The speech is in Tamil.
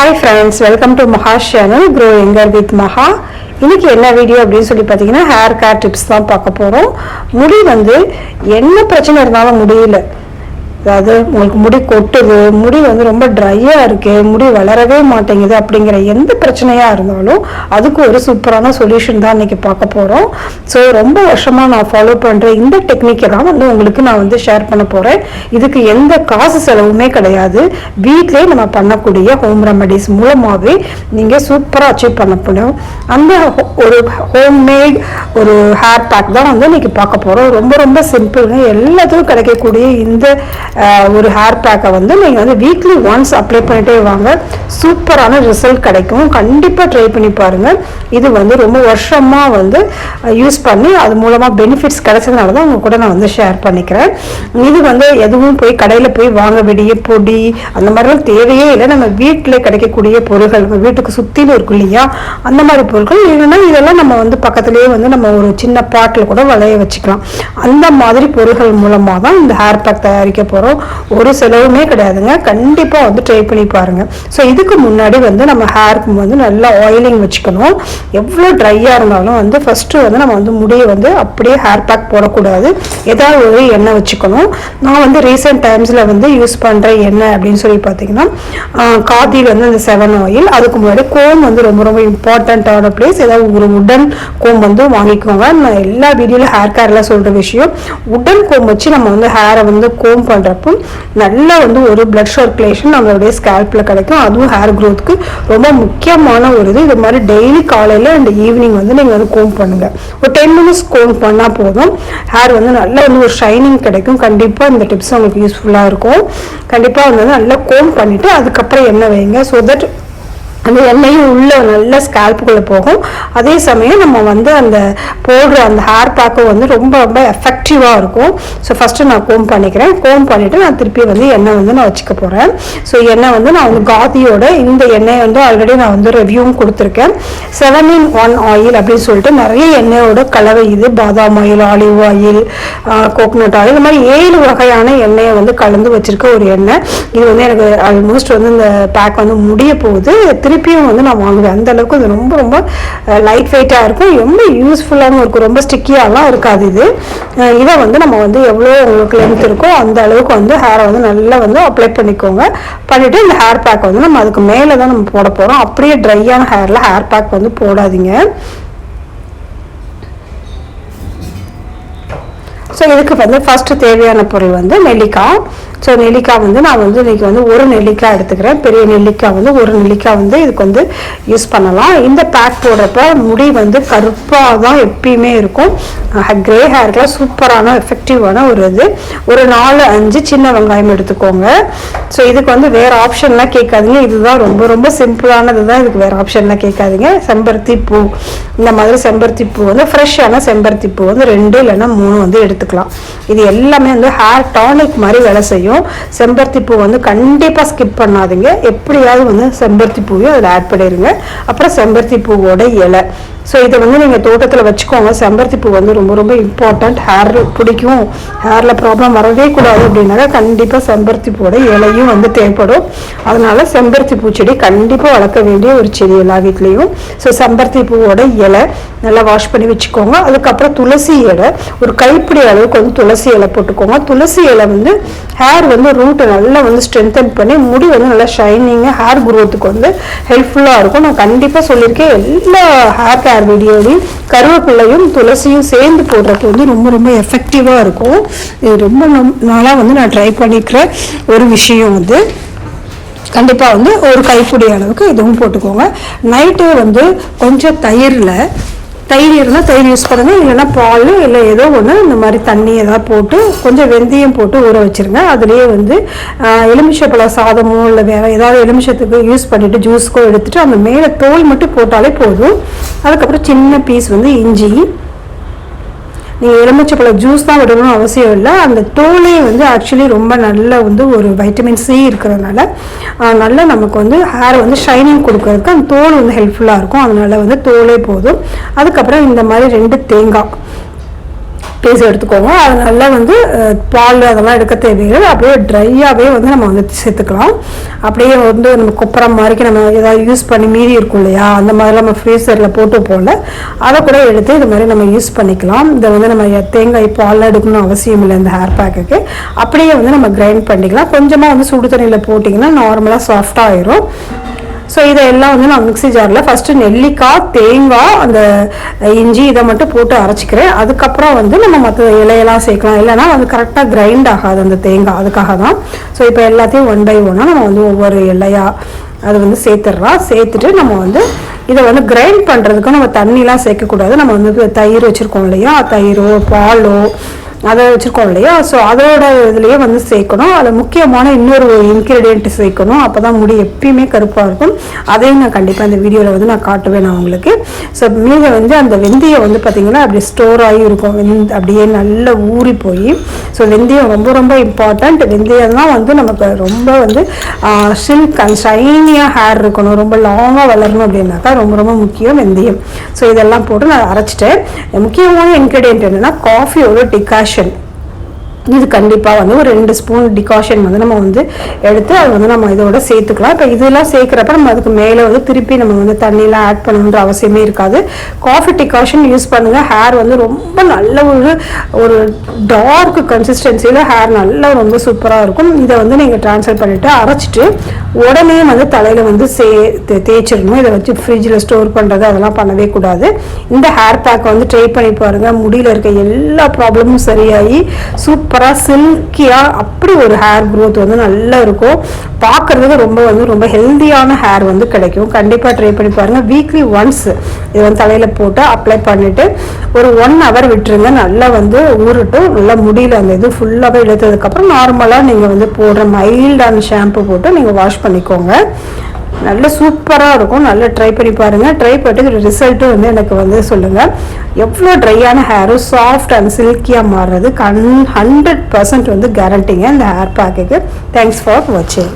Hi friends, welcome to MAHA's channel Grow Younger with MAHA. இன்னைக்கு என்ன வீடியோ அப்படின்னு சொல்லி பார்த்தீங்கன்னா ஹேர் கேர் டிப்ஸ் தான் பார்க்க போகிறோம். முடி வந்து என்ன பிரச்சனை இருந்தாலும் முடியல, அதாவது உங்களுக்கு முடி கொட்டுது, முடி வந்து ரொம்ப ட்ரையாக இருக்குது, முடி வளரவே மாட்டேங்குது அப்படிங்கிற எந்த பிரச்சனையாக இருந்தாலும் அதுக்கு ஒரு சூப்பரான சொல்யூஷன் தான் இன்றைக்கி பார்க்க போகிறோம். ஸோ ரொம்ப வருஷமாக நான் ஃபாலோ பண்ணுற இந்த டெக்னிக்கை தான் வந்து உங்களுக்கு நான் வந்து ஷேர் பண்ண போகிறேன். இதுக்கு எந்த காசு செலவுமே கிடையாது, வீட்டிலே நம்ம பண்ணக்கூடிய ஹோம் ரெமடிஸ் மூலமாகவே நீங்கள் சூப்பராக அச்சீவ் பண்ண முடியும். அந்த ஒரு ஹோம்மேட் ஒரு ஹேர் பேக் தான் வந்து இன்றைக்கி பார்க்க போகிறோம். ரொம்ப ரொம்ப சிம்பிளுங்க, எல்லாத்துக்கும் கிடைக்கக்கூடிய இந்த ஒரு ஹேர் பேக்கை வந்து நீங்கள் வந்து வீக்லி ஒன்ஸ் அப்ளை பண்ணிட்டே வாங்க, சூப்பரான ரிசல்ட் கிடைக்கும். கண்டிப்பாக ட்ரை பண்ணி பாருங்கள். இது வந்து ரொம்ப வருஷமாக வந்து யூஸ் பண்ணி அது மூலமாக பெனிஃபிட்ஸ் கிடைச்சதுனால தான் உங்கள் கூட நான் வந்து ஷேர் பண்ணிக்கிறேன். இது வந்து எதுவும் போய் கடையில் போய் வாங்க வேண்டிய பொடி அந்த மாதிரிலாம் தேவையே இல்லை. நம்ம வீட்டில் கிடைக்கக்கூடிய பொருட்கள், நம்ம வீட்டுக்கு சுற்றிலும் இருக்கும் இல்லையா, அந்த மாதிரி பொருட்கள் இல்லைன்னா இதெல்லாம் நம்ம வந்து பக்கத்துலேயே வந்து நம்ம ஒரு சின்ன பாட்டில் கூட வளைய வச்சுக்கலாம். அந்த மாதிரி பொருட்கள் மூலமாக தான் இந்த ஹேர் பேக் தயாரிக்க போகிறோம். ஒரு செலவுமே கிடையாதுங்க, கண்டிப்பாக வந்து ட்ரை பண்ணி பாருங்க. ஸோ இதுக்கு முன்னாடி வந்து நம்ம ஹேருக்கு வந்து நல்லா ஆயிலிங் வச்சுக்கணும். எவ்வளோ ட்ரையாக இருந்தாலும் வந்து ஃபஸ்ட்டு வந்து நம்ம வந்து முடியை வந்து அப்படியே ஹேர் பேக் போடக்கூடாது, ஏதாவது ஒரு எண்ணெய் வச்சுக்கணும். நான் வந்து ரீசெண்ட் டைம்ஸில் வந்து யூஸ் பண்ணுற எண்ணெய் அப்படின்னு சொல்லி பார்த்தீங்கன்னா காதியில் வந்து அந்த 7 ஆயில், அதுக்கு முன்னாடி கோம் வந்து ரொம்ப ரொம்ப இம்பார்ட்டண்ட்டான பிளேஸ். ஏதாவது ஒரு உடன் கோம் வந்து வாங்கிக்கோங்க. நான் எல்லா வீடியோவில் ஹேர் கேரில் சொல்கிற விஷயம், உடன் கோம் வச்சு நம்ம வந்து ஹேரை வந்து கோம் பண்ணுறப்போ நல்லா வந்து ஒரு பிளட் சர்க்குலேஷன் நம்மளுடைய ஸ்கேல்பில் கிடைக்கும். அதுவும் ஹேர் க்ரோத்துக்கு ரொம்ப முக்கியமான ஒரு இது. மாதிரி டெய்லி காலையில் அண்ட் ஈவினிங் வந்து நீங்கள் வந்து கோம் பண்ணுங்கள். ஒரு 10 minutes கோம் பண்ணால் போதும், ஹேர் வந்து நல்லா வந்து ஒரு ஷைனிங் கிடைக்கும். கண்டிப்பாக இந்த டிப்ஸ் உங்களுக்கு யூஸ்ஃபுல்லாக இருக்கும். கண்டிப்பாக வந்து நல்லா கோம் பண்ணிவிட்டு அதுக்கப்புறம் எண்ணெய் வைங்க. ஸோ தட் அந்த எண்ணெயும் உள்ள நல்ல ஸ்கேல்ப்புக்குள்ளே போகும். அதே சமயம் நம்ம வந்து அந்த போடுற அந்த ஹேர் பேக்கும் வந்து ரொம்ப ரொம்ப எஃபெக்டிவாக இருக்கும். ஸோ ஃபஸ்ட்டு நான் கோம் பண்ணிக்கிறேன். கோம் பண்ணிவிட்டு நான் திருப்பி வந்து எண்ணெய் வந்து நான் வச்சுக்க போகிறேன். ஸோ எண்ணெய் வந்து நான் வந்து காதியோட இந்த எண்ணெயை வந்து ஆல்ரெடி நான் வந்து ரிவ்யூவும் கொடுத்துருக்கேன். 7-in-1 ஆயில் அப்படின்னு சொல்லிட்டு நிறைய எண்ணெயோட கலவை இது. பாதாம் oil, olive oil, coconut oil, இந்த மாதிரி 7 வகையான எண்ணெயை வந்து கலந்து வச்சுருக்க ஒரு எண்ணெய். இது வந்து எனக்கு ஆல்மோஸ்ட் வந்து இந்த பேக் வந்து முடிய போகுது. திருப்பியும் வந்து நான் வாங்குவேன். அந்த அளவுக்கு இது ரொம்ப ரொம்ப லைட் வெயிட்டாக இருக்கும், ரொம்ப யூஸ்ஃபுல்லாகவும் இருக்கும், ரொம்ப ஸ்டிக்கியாலாம் இருக்காது. இதை வந்து நம்ம வந்து எவ்வளோ உங்களுக்கு லென்த் இருக்கோ அந்த அளவுக்கு வந்து ஹேரை வந்து நல்லா வந்து அப்ளை பண்ணிக்கோங்க. பண்ணிவிட்டு இந்த ஹேர் பேக் வந்து நம்ம அதுக்கு மேலே தான் நம்ம போட போகிறோம். அப்படியே ட்ரையான ஹேரில் ஹேர் பேக் வந்து போடாதீங்க. ஸோ இதுக்கு வந்து ஃபஸ்ட்டு தேவையான பொருள் வந்து நெல்லிக்காய். ஸோ நெல்லிக்காய் வந்து நான் வந்து இன்றைக்கி வந்து ஒரு நெல்லிக்காய் எடுத்துக்கிறேன். பெரிய நெல்லிக்காய் வந்து ஒரு நெல்லிக்காய் வந்து இதுக்கு வந்து யூஸ் பண்ணலாம். இந்த பேக் போடுறப்ப முடி வந்து கருப்பாக தான் எப்பயுமே இருக்கும். கிரே ஹேருக்குலாம் சூப்பரான எஃபெக்டிவான ஒரு இது. ஒரு 4-5 சின்ன வெங்காயம் எடுத்துக்கோங்க. ஸோ இதுக்கு வந்து வேறு ஆப்ஷன்லாம் கேட்காதீங்க, இதுதான் ரொம்ப ரொம்ப சிம்பிளானது தான். இதுக்கு வேறு ஆப்ஷன்லாம் கேட்காதீங்க. செம்பருத்தி பூ, இந்த மாதிரி செம்பருத்தி பூ வந்து ஃப்ரெஷ்ஷான செம்பருத்தி பூ வந்து 2 இல்லைன்னா 3 வந்து எடுத்துக்கலாம். இது எல்லாமே வந்து ஹேர் டானிக் மாதிரி வேலை செய்யும். செம்பருத்தி பூ வந்து கண்டிப்பாக ஸ்கிப் பண்ணாதீங்க. எப்படியாவது வந்து செம்பருத்தி பூவையும் அதில் ஆட் பண்ணிடுங்க. அப்புறம் செம்பருத்தி பூவோட இலை. ஸோ இதை வந்து நீங்கள் தோட்டத்தில் வச்சுக்கோங்க. செம்பருத்தி பூ வந்து ரொம்ப ரொம்ப இம்பார்ட்டண்ட். ஹேர் பிடிக்கும், ஹேரில் ப்ராப்ளம் வரவே கூடாது அப்படின்னாக்கா கண்டிப்பாக செம்பருத்தி பூவோட இலையும் வந்து தேவைப்படும். அதனால செம்பருத்தி பூச்செடி கண்டிப்பாக வளர்க்க வேண்டிய ஒரு செடி எல்லா வீட்லேயும். ஸோ செம்பருத்தி பூவோட இலை நல்லா வாஷ் பண்ணி வச்சுக்கோங்க. அதுக்கப்புறம் துளசி இலை, ஒரு கைப்பிடி அளவுக்கு வந்து துளசி இலை போட்டுக்கோங்க. துளசி இலை வந்து ஹேர் வந்து ரூட்டை நல்லா வந்து ஸ்ட்ரென்தன் பண்ணி முடி வந்து நல்லா ஷைனிங்காக ஹேர் க்ரோத்துக்கு வந்து ஹெல்ப்ஃபுல்லாக இருக்கும். நான் கண்டிப்பாக சொல்லியிருக்கேன், எல்லா ஹேர் கேர் வீடியோலையும் கருவேப்பிலையும் துளசியும் சேர்ந்து போடுறது வந்து ரொம்ப ரொம்ப எஃபெக்டிவாக இருக்கும். இது ரொம்ப நாளாக வந்து நான் ட்ரை பண்ணிக்கிற ஒரு விஷயம் வந்து. கண்டிப்பாக வந்து ஒரு கைப்பிடி அளவுக்கு இதுவும் போட்டுக்கோங்க. நைட்டு வந்து கொஞ்சம் தயிர் இருந்தால் தயிர் யூஸ் பண்ணுங்கள், இல்லைன்னா பால் இல்லை ஏதோ ஒன்று இந்த மாதிரி தண்ணி ஏதாவது போட்டு கொஞ்சம் வெந்தயம் போட்டு ஊற வச்சுருங்க. அதுலேயே வந்து எலுமிச்சப்பழம் சாதமோ இல்லை வேறு ஏதாவது எலுமிச்சத்துக்கு யூஸ் பண்ணிவிட்டு ஜூஸ்க்கோ எடுத்துகிட்டு அந்த மேலே தோல் மட்டும் போட்டாலே போதும். அதுக்கப்புறம் சின்ன பீஸ் வந்து இஞ்சி. நீங்கள் எலுமிச்சப்பழம் ஜூஸ் தான் விடணும்னு அவசியம் இல்லை. அந்த தோலே வந்து ஆக்சுவலி ரொம்ப நல்ல வந்து ஒரு வைட்டமின் சி இருக்கிறதுனால நல்லா நமக்கு வந்து ஹேர் வந்து ஷைனிங் கொடுக்கறதுக்கு அந்த தோல் வந்து ஹெல்ப்ஃபுல்லாக இருக்கும். அதனால வந்து தோலே போதும். அதுக்கப்புறம் இந்த மாதிரி 2 தேங்காய் பீஸ் எடுத்துக்கோங்க. அது நல்லா வந்து பால் அதெல்லாம் எடுக்க தேவையில்லை, அப்படியே ட்ரையாகவே வந்து நம்ம வந்து சேர்த்துக்கலாம். அப்படியே வந்து நம்ம கொப்பரம் மாதிரிக்கு நம்ம ஏதாவது யூஸ் பண்ணி மீறி இருக்கும் இல்லையா, அந்த மாதிரிலாம் நம்ம ஃப்ரீசரில் போட்டு போல அதை கூட எடுத்து இது மாதிரி நம்ம யூஸ் பண்ணிக்கலாம். இதை வந்து நம்ம தேங்காய் பால் எடுக்கணும்னு அவசியம் இல்லை இந்த ஹேர் பேக்குக்கு. அப்படியே வந்து நம்ம கிரைண்ட் பண்ணிக்கலாம். கொஞ்சமாக வந்து சுடு தண்ணியில் போட்டிங்கன்னா நார்மலாக சாஃப்டாக ஆயிரும். ஸோ இதெல்லாம் வந்து நான் மிக்ஸி ஜாரில் ஃபஸ்ட்டு நெல்லிக்காய், தேங்காய், அந்த இஞ்சி இதை மட்டும் போட்டு அரைச்சிக்கிறேன். அதுக்கப்புறம் வந்து நம்ம மற்ற இலையெல்லாம் சேர்க்கலாம், இல்லைனா வந்து கரெக்டாக கிரைண்ட் ஆகாது அந்த தேங்காய், அதுக்காக தான். ஸோ இப்போ எல்லாத்தையும் 1 by 1 நம்ம வந்து ஒவ்வொரு இலையாக அது வந்து சேர்த்துடுறோம். சேர்த்துட்டு நம்ம வந்து இதை வந்து கிரைண்ட் பண்ணுறதுக்கு நம்ம தண்ணிலாம் சேர்க்கக்கூடாது. நம்ம வந்து தயிர் வச்சுருக்கோம் இல்லையா, தயிரோ பாலோ அதை வச்சுருக்கோம் இல்லையா, ஸோ அதோட இதுலேயே வந்து சேர்க்கணும். அதில் முக்கியமான இன்னொரு இன்க்ரீடியன்ட் சேர்க்கணும், அப்போ தான் முடி எப்பயுமே கருப்பாக இருக்கும். அதையும் நான் கண்டிப்பாக இந்த வீடியோவில் வந்து நான் காட்டுவேன் நான் உங்களுக்கு. ஸோ மீது வந்து அந்த வெந்தயம் வந்து பார்த்திங்கன்னா அப்படி ஸ்டோர் ஆகி இருக்கும், அப்படியே நல்லா ஊறி போய். ஸோ வெந்தயம் ரொம்ப ரொம்ப இம்பார்ட்டண்ட். வெந்தயம் தான் வந்து நமக்கு ரொம்ப வந்து சில்க் அண்ட் ஷைனியாக ஹேர் இருக்கணும், ரொம்ப லாங்காக வளரணும் அப்படின்னாக்கா ரொம்ப ரொம்ப முக்கியம் வெந்தயம். ஸோ இதெல்லாம் போட்டு நான் அரைச்சிட்டேன். முக்கியமான இன்க்ரீடியன்ட் என்னென்னா காஃபியோட டிகாஷன். இது கண்டிப்பாக வந்து ஒரு 2 ஸ்பூன் டிகாஷன் வந்து நம்ம வந்து எடுத்து அதை வந்து நம்ம இதோட சேர்த்துக்கலாம். இப்போ இதெல்லாம் சேர்க்குறப்ப நம்ம அதுக்கு மேலே வந்து திருப்பி நம்ம வந்து தண்ணியெலாம் ஆட் பண்ணணுன்ற அவசியமே இருக்காது. காஃபி டிகாஷன் யூஸ் பண்ணுங்கள். ஹேர் வந்து ரொம்ப நல்ல ஒரு டார்க் கன்சிஸ்டன்சியில் ஹேர் நல்லா ரொம்ப சூப்பராக இருக்கும். இதை வந்து நீங்கள் ட்ரான்ஸ்ஃபர் பண்ணிவிட்டு அரைச்சிட்டு உடனே வந்து தலையில் வந்து தேய்ச்சிடணும். இதை வச்சு ஃப்ரிட்ஜில் ஸ்டோர் பண்ணுறது அதெல்லாம் பண்ணவே கூடாது. இந்த ஹேர் பேக்கை வந்து ட்ரை பண்ணி பாருங்கள். முடியில் இருக்க எல்லா ப்ராப்ளமும் சரியாகி சூப்பராக சில்கியாக அப்படி ஒரு ஹேர் க்ரோத் வந்து நல்லா இருக்கும். பார்க்குறதுக்கு ரொம்ப ஹெல்த்தியான ஹேர் வந்து கிடைக்கும். கண்டிப்பாக ட்ரை பண்ணி பாருங்கள். வீக்லி ஒன்ஸ் இதை வந்து தலையில் போட்டு அப்ளை பண்ணிவிட்டு ஒரு 1 hour விட்டுருங்க. நல்லா வந்து ஊறட்டும். நல்லா முடியல அந்த இது ஃபுல்லாகவே இழுத்ததுக்கப்புறம் நார்மலாக நீங்கள் வந்து போடுற மைல்டான ஷாம்பு போட்டு நீங்கள் வாஷ் பண்ணிக்கோங்க. நல்ல சூப்பராக இருக்கும். நல்லா ட்ரை பண்ணி பாருங்கள். ட்ரை பண்ணிட்டு ரிசல்ட்டும் வந்து எனக்கு வந்து சொல்லுங்கள். எவ்வளோ ட்ரையான ஹேரும் சாஃப்ட் அண்ட் சில்கியாக மாறுறது 100% வந்து கேரண்டிங்க இந்த ஹேர் பேக்குக்கு. தேங்க்ஸ் ஃபார் வாட்சிங்.